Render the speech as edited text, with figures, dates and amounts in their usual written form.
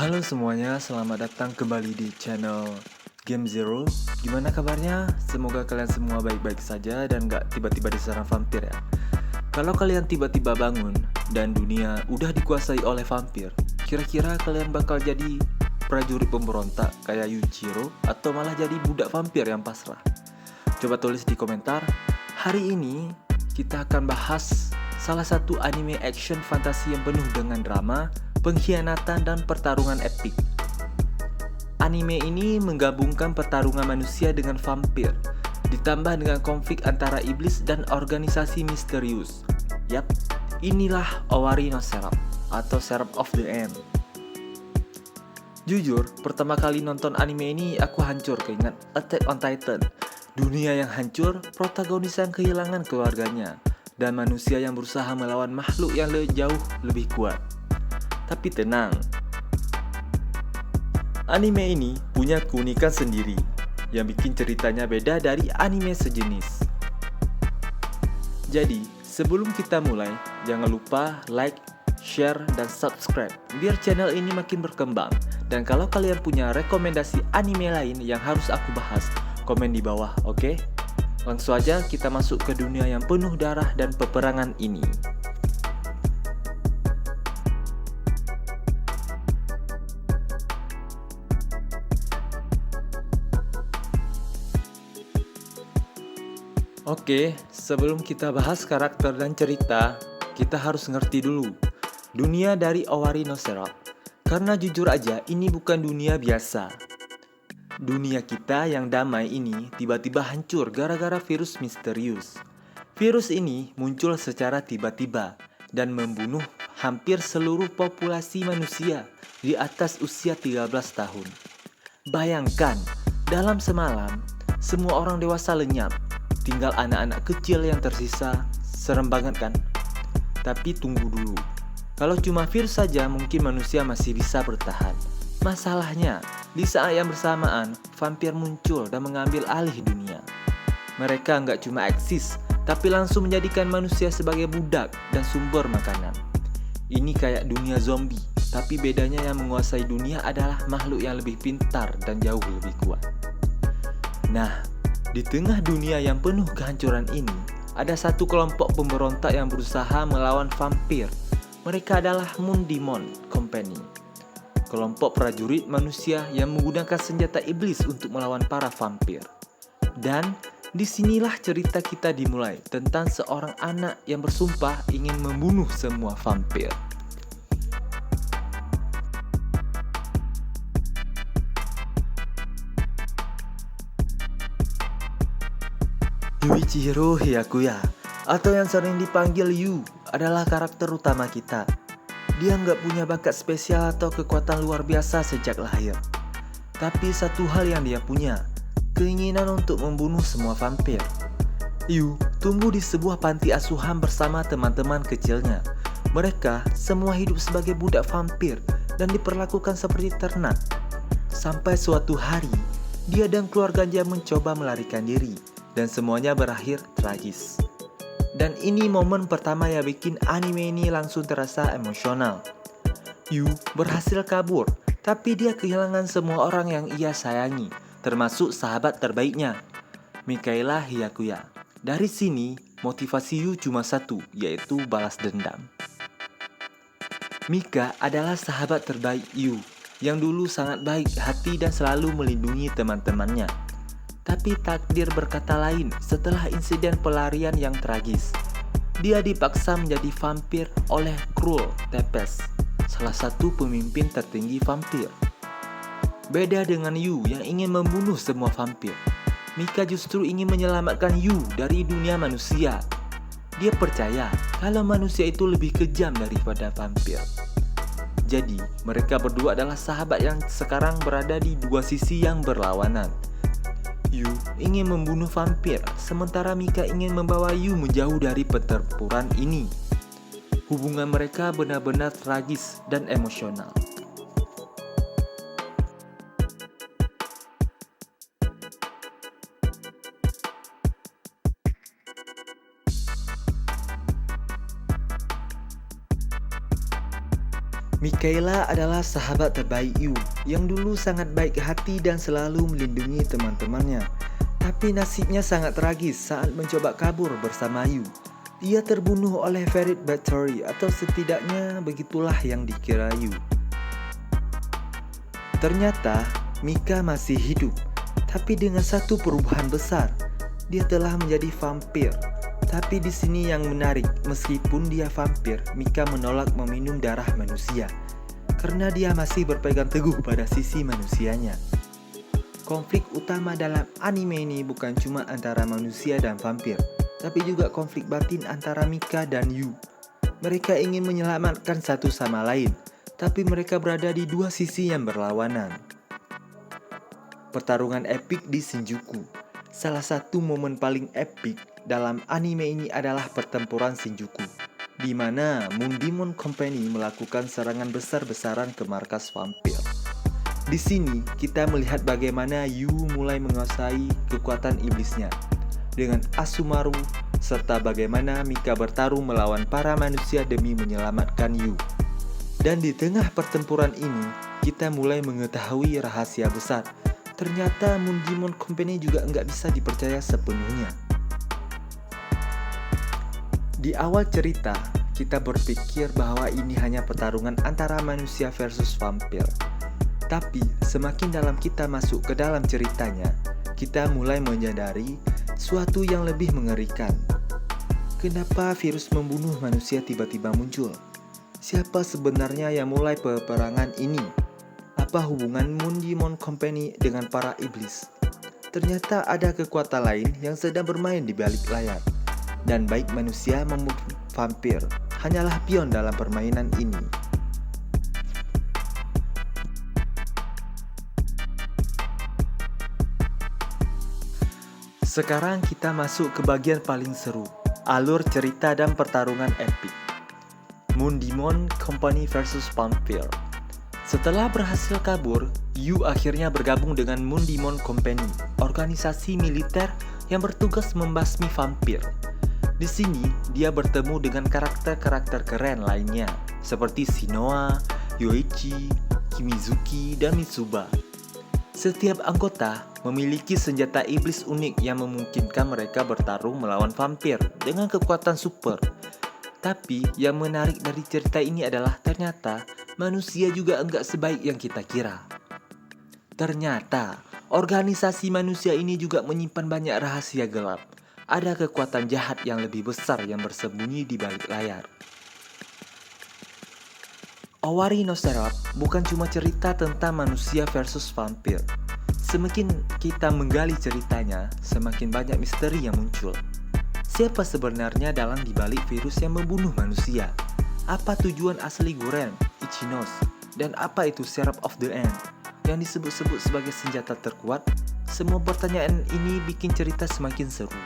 Halo semuanya, selamat datang kembali di channel Game Zero. Gimana kabarnya? Semoga kalian semua baik-baik saja dan gak tiba-tiba diserang vampir ya. Kalau kalian tiba-tiba bangun dan dunia udah dikuasai oleh vampir, kira-kira kalian bakal jadi prajurit pemberontak kayak Yujiro atau malah jadi budak vampir yang pasrah? Coba tulis di komentar. Hari ini kita akan bahas salah satu anime action fantasi yang penuh dengan drama, pengkhianatan, dan pertarungan epik. Anime ini menggabungkan pertarungan manusia dengan vampir, ditambah dengan konflik antara iblis dan organisasi misterius. Yap, inilah Owari no Seraph atau Seraph of the End. Jujur, pertama kali nonton anime ini aku hancur keinget Attack on Titan. Dunia yang hancur, protagonis yang kehilangan keluarganya, dan manusia yang berusaha melawan makhluk yang jauh lebih kuat. Tapi tenang, anime ini punya keunikan sendiri yang bikin ceritanya beda dari anime sejenis. Jadi, sebelum kita mulai, jangan lupa like, share, dan subscribe biar channel ini makin berkembang. Dan kalau kalian punya rekomendasi anime lain yang harus aku bahas, komen di bawah, oke? Langsung aja kita masuk ke dunia yang penuh darah dan peperangan ini. Oke, sebelum kita bahas karakter dan cerita, kita harus ngerti dulu dunia dari Owari no Seraph. Karena jujur aja, ini bukan dunia biasa. Dunia kita yang damai ini tiba-tiba hancur gara-gara virus misterius. Virus ini muncul secara tiba-tiba dan membunuh hampir seluruh populasi manusia di atas usia 13 tahun. Bayangkan, dalam semalam, semua orang dewasa lenyap. Tinggal anak-anak kecil yang tersisa. Serem banget kan? Tapi tunggu dulu. Kalau cuma virus saja mungkin manusia masih bisa bertahan. Masalahnya, di saat yang bersamaan, vampir muncul dan mengambil alih dunia. Mereka nggak cuma eksis, tapi langsung menjadikan manusia sebagai budak dan sumber makanan. Ini kayak dunia zombie, tapi bedanya yang menguasai dunia adalah makhluk yang lebih pintar dan jauh lebih kuat. Nah, di tengah dunia yang penuh kehancuran ini, ada satu kelompok pemberontak yang berusaha melawan vampir. Mereka adalah Moon Demon Company, kelompok prajurit manusia yang menggunakan senjata iblis untuk melawan para vampir. Dan disinilah cerita kita dimulai tentang seorang anak yang bersumpah ingin membunuh semua vampir. Yuichiro Hyakuya, atau yang sering dipanggil Yu, adalah karakter utama kita. Dia nggak punya bakat spesial atau kekuatan luar biasa sejak lahir. Tapi satu hal yang dia punya, keinginan untuk membunuh semua vampir. Yu tumbuh di sebuah panti asuhan bersama teman-teman kecilnya. Mereka semua hidup sebagai budak vampir dan diperlakukan seperti ternak. Sampai suatu hari, dia dan keluarganya mencoba melarikan diri, dan semuanya berakhir tragis. Dan ini momen pertama yang bikin anime ini langsung terasa emosional. Yu berhasil kabur, tapi dia kehilangan semua orang yang ia sayangi, termasuk sahabat terbaiknya, Mikaela Hyakuya. Dari sini, motivasi Yu cuma satu, yaitu balas dendam. Mika adalah sahabat terbaik Yu, yang dulu sangat baik hati dan selalu melindungi teman-temannya. Tapi takdir berkata lain setelah insiden pelarian yang tragis. Dia dipaksa menjadi vampir oleh Cruel Tepes, salah satu pemimpin tertinggi vampir. Beda dengan Yu yang ingin membunuh semua vampir, Mika justru ingin menyelamatkan Yu dari dunia manusia. Dia percaya kalau manusia itu lebih kejam daripada vampir. Jadi, mereka berdua adalah sahabat yang sekarang berada di dua sisi yang berlawanan. Yu ingin membunuh vampir, sementara Mika ingin membawa Yu menjauh dari pertempuran ini. Hubungan mereka benar-benar tragis dan emosional. Mikaela adalah sahabat terbaik Yu, yang dulu sangat baik hati dan selalu melindungi teman-temannya. Tapi nasibnya sangat tragis saat mencoba kabur bersama Yu. Ia terbunuh oleh Ferit Bathory, atau setidaknya begitulah yang dikira Yu. Ternyata Mika masih hidup, tapi dengan satu perubahan besar. Dia telah menjadi vampir. Tapi di sini yang menarik, meskipun dia vampir, Mika menolak meminum darah manusia karena dia masih berpegang teguh pada sisi manusianya. Konflik utama dalam anime ini bukan cuma antara manusia dan vampir, tapi juga konflik batin antara Mika dan Yu. Mereka ingin menyelamatkan satu sama lain, tapi mereka berada di dua sisi yang berlawanan. Pertarungan epik di Shinjuku. Salah satu momen paling epik dalam anime ini adalah pertempuran Shinjuku, di mana Moon Demon Company melakukan serangan besar-besaran ke markas vampir. Di sini kita melihat bagaimana Yu mulai menguasai kekuatan iblisnya dengan Asumaru, serta bagaimana Mika bertarung melawan para manusia demi menyelamatkan Yu. Dan di tengah pertempuran ini, kita mulai mengetahui rahasia besar. Ternyata Moon Demon Company juga nggak bisa dipercaya sepenuhnya. Di awal cerita, kita berpikir bahwa ini hanya pertarungan antara manusia versus vampir. Tapi, semakin dalam kita masuk ke dalam ceritanya, kita mulai menyadari suatu yang lebih mengerikan. Kenapa virus membunuh manusia tiba-tiba muncul? Siapa sebenarnya yang mulai peperangan ini? Apa hubungan Moon Demon Company dengan para iblis? Ternyata ada kekuatan lain yang sedang bermain di balik layar. Dan baik manusia maupun vampir hanyalah pion dalam permainan ini. Sekarang kita masuk ke bagian paling seru, alur cerita dan pertarungan epik. Moon Demon Company versus Vampir. Setelah berhasil kabur, Yu akhirnya bergabung dengan Moon Demon Company, organisasi militer yang bertugas membasmi vampir. Di sini, dia bertemu dengan karakter-karakter keren lainnya, seperti Shinoa, Yoichi, Kimizuki, dan Mitsuba. Setiap anggota memiliki senjata iblis unik yang memungkinkan mereka bertarung melawan vampir dengan kekuatan super. Tapi yang menarik dari cerita ini adalah ternyata manusia juga enggak sebaik yang kita kira. Ternyata organisasi manusia ini juga menyimpan banyak rahasia gelap. Ada kekuatan jahat yang lebih besar yang bersembunyi di balik layar. Owari no Seraph bukan cuma cerita tentang manusia versus vampir. Semakin kita menggali ceritanya, semakin banyak misteri yang muncul. Siapa sebenarnya dalang dibalik virus yang membunuh manusia? Apa tujuan asli Guren, Ichinos, dan apa itu Seraph of the End yang disebut-sebut sebagai senjata terkuat? Semua pertanyaan ini bikin cerita semakin seru.